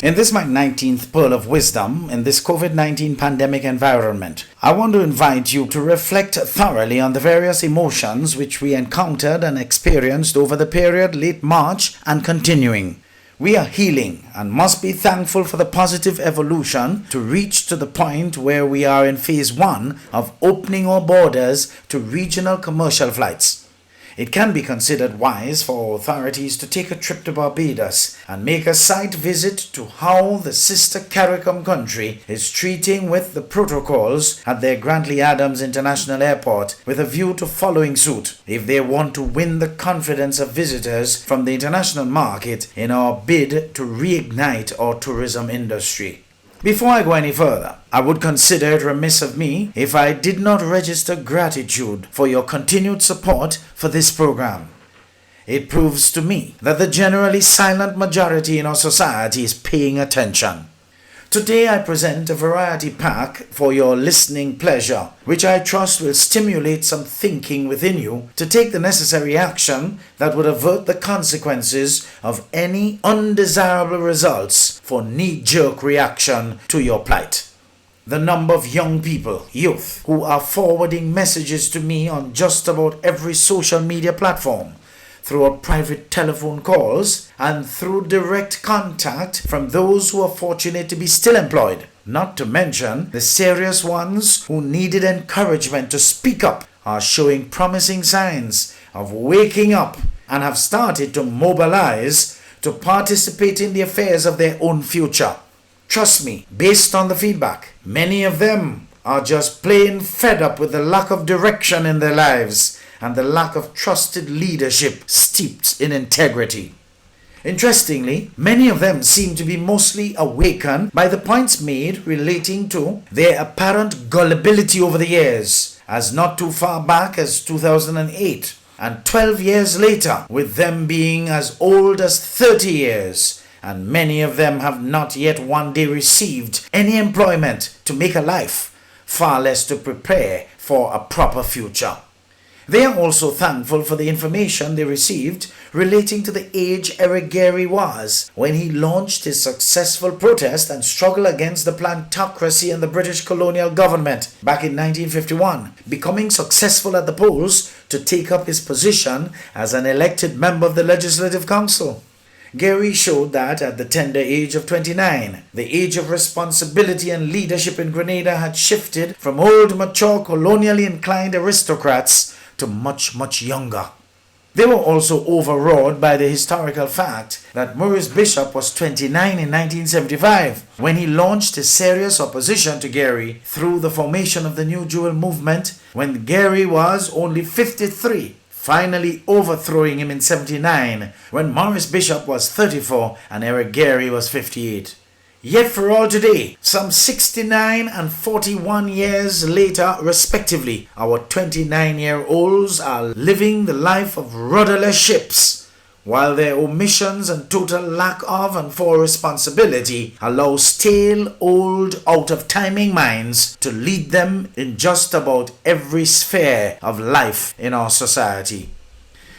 In this my 19th pearl of wisdom in this COVID-19 pandemic environment, I want to invite you to reflect thoroughly on the various emotions which we encountered and experienced over the period late March and continuing. We are healing and must be thankful for the positive evolution to reach to the point where we are in phase 1 of opening our borders to regional commercial flights. It can be considered wise for authorities to take a trip to Barbados and make a site visit to how the sister CARICOM country is treating with the protocols at their Grantley Adams International Airport with a view to following suit if they want to win the confidence of visitors from the international market in our bid to reignite our tourism industry. Before I go any further, I would consider it remiss of me if I did not register gratitude for your continued support for this program. It proves to me that the generally silent majority in our society is paying attention. Today I present a variety pack for your listening pleasure, which I trust will stimulate some thinking within you to take the necessary action that would avert the consequences of any undesirable results for knee-jerk reaction to your plight. The number of young people, youth, who are forwarding messages to me on just about every social media platform, through our private telephone calls, and through direct contact from those who are fortunate to be still employed, not to mention the serious ones who needed encouragement to speak up, are showing promising signs of waking up and have started to mobilize to participate in the affairs of their own future. Trust me, based on the feedback, many of them are just plain fed up with the lack of direction in their lives and the lack of trusted leadership steeped in integrity. Interestingly, many of them seem to be mostly awakened by the points made relating to their apparent gullibility over the years, as not too far back as 2008, and 12 years later, with them being as old as 30 years, and many of them have not yet one day received any employment to make a life, far less to prepare for a proper future. They are also thankful for the information they received relating to the age Eric Gary was when he launched his successful protest and struggle against the plantocracy and the British colonial government back in 1951, becoming successful at the polls to take up his position as an elected member of the Legislative Council. Gary showed that at the tender age of 29, the age of responsibility and leadership in Grenada had shifted from old, mature, colonially inclined aristocrats to much younger. They were also overawed by the historical fact that Maurice Bishop was 29 in 1975 when he launched his serious opposition to Gary through the formation of the New Jewel movement when Gary was only 53, finally overthrowing him in 79 when Maurice Bishop was 34 and Eric Gary was 58. Yet for all today, some 69 and 41 years later respectively, our 29-year-olds are living the life of rudderless ships, while their omissions and total lack of and full responsibility allow stale, old, out-of-timing minds to lead them in just about every sphere of life in our society.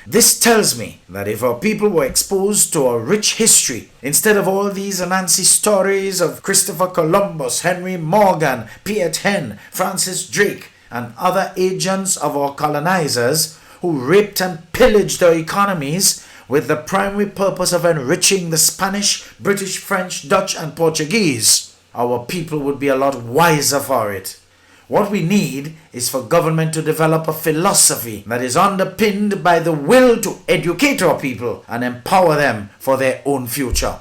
This tells me that if our people were exposed to a rich history, instead of all these Anansi stories of Christopher Columbus, Henry Morgan, Piet Hen, Francis Drake, and other agents of our colonizers who raped and pillaged our economies with the primary purpose of enriching the Spanish, British, French, Dutch, and Portuguese, our people would be a lot wiser for it. What we need is for government to develop a philosophy that is underpinned by the will to educate our people and empower them for their own future.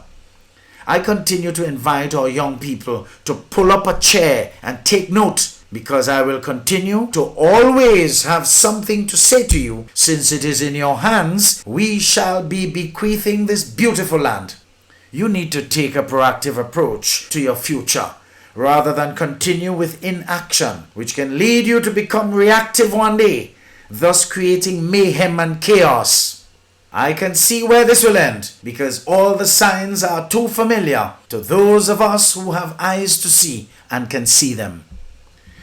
I continue to invite our young people to pull up a chair and take note, because I will continue to always have something to say to you, since it is in your hands we shall be bequeathing this beautiful land. You need to take a proactive approach to your future, rather than continue with inaction, which can lead you to become reactive one day, thus creating mayhem and chaos. I can see where this will end, because all the signs are too familiar to those of us who have eyes to see and can see them.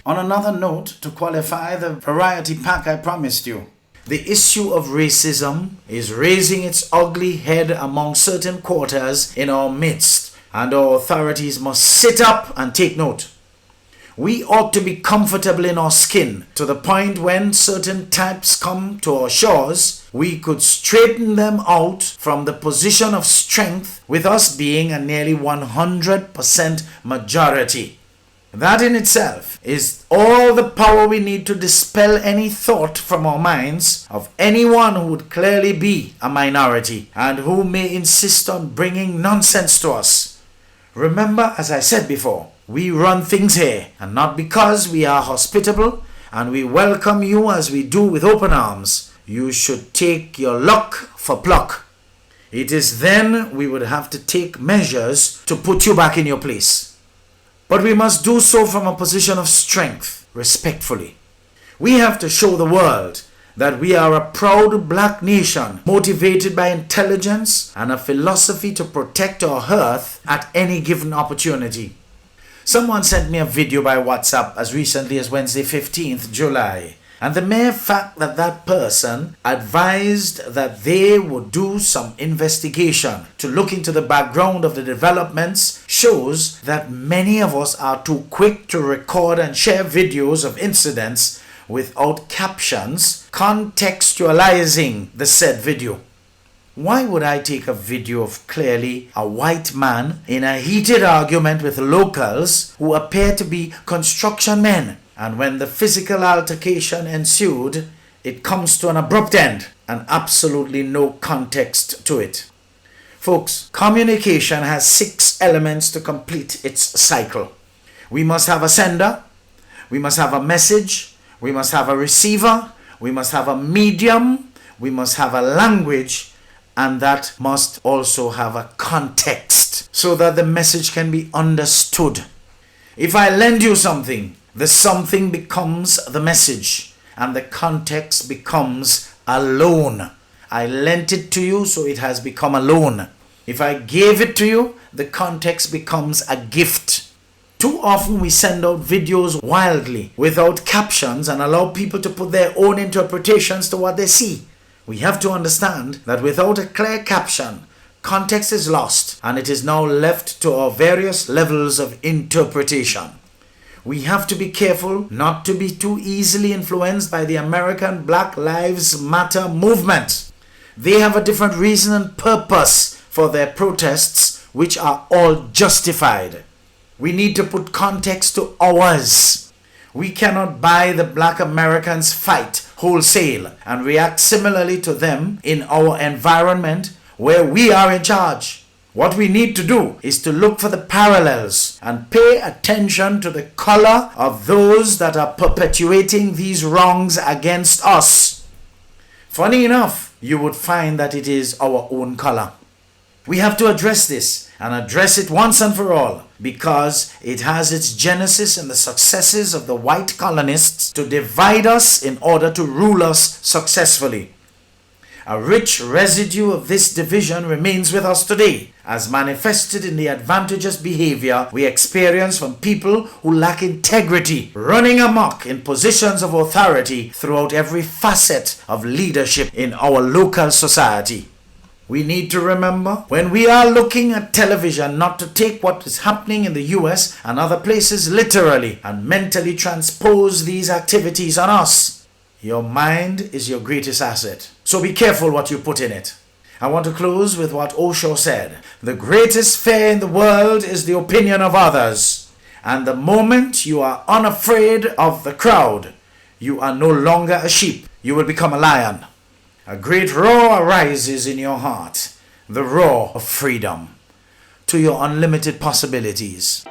On another note, to qualify the variety pack I promised you, the issue of racism is raising its ugly head among certain quarters in our midst, and our authorities must sit up and take note. We ought to be comfortable in our skin to the point when certain types come to our shores, we could straighten them out from the position of strength with us being a nearly 100% majority. That in itself is all the power we need to dispel any thought from our minds of anyone who would clearly be a minority and who may insist on bringing nonsense to us. Remember, as I said before, we run things here, and not because we are hospitable and we welcome you as we do with open arms. You should take your luck for pluck. It is then we would have to take measures to put you back in your place. But we must do so from a position of strength, respectfully. We have to show the world that we are a proud black nation motivated by intelligence and a philosophy to protect our hearth at any given opportunity. Someone sent me a video by WhatsApp as recently as Wednesday 15th July, and the mere fact that that person advised that they would do some investigation to look into the background of the developments shows that many of us are too quick to record and share videos of incidents without captions contextualizing the said video. Why would I take a video of clearly a white man in a heated argument with locals who appear to be construction men, and when the physical altercation ensued, it comes to an abrupt end and absolutely no context to it? Folks, communication has 6 elements to complete its cycle. We must have a sender, we must have a message, we must have a receiver, we must have a medium, we must have a language, and that must also have a context so that the message can be understood. If I lend you something, the something becomes the message and the context becomes a loan. I lent it to you, so it has become a loan. If I gave it to you, the context becomes a gift. Too often we send out videos wildly without captions and allow people to put their own interpretations to what they see. We have to understand that without a clear caption, context is lost and it is now left to our various levels of interpretation. We have to be careful not to be too easily influenced by the American Black Lives Matter movement. They have a different reason and purpose for their protests, which are all justified. We need to put context to ours. We cannot buy the black Americans' fight wholesale and react similarly to them in our environment where we are in charge. What we need to do is to look for the parallels and pay attention to the color of those that are perpetuating these wrongs against us. Funny enough, you would find that it is our own color. We have to address this and address it once and for all, because it has its genesis in the successes of the white colonists to divide us in order to rule us successfully. A rich residue of this division remains with us today, as manifested in the advantageous behavior we experience from people who lack integrity, running amok in positions of authority throughout every facet of leadership in our local society. We need to remember when we are looking at television not to take what is happening in the US and other places literally and mentally transpose these activities on us. Your mind is your greatest asset, so be careful what you put in it. I want to close with what Osho said. The greatest fear in the world is the opinion of others. And the moment you are unafraid of the crowd, you are no longer a sheep. You will become a lion. A great roar arises in your heart, the roar of freedom, to your unlimited possibilities.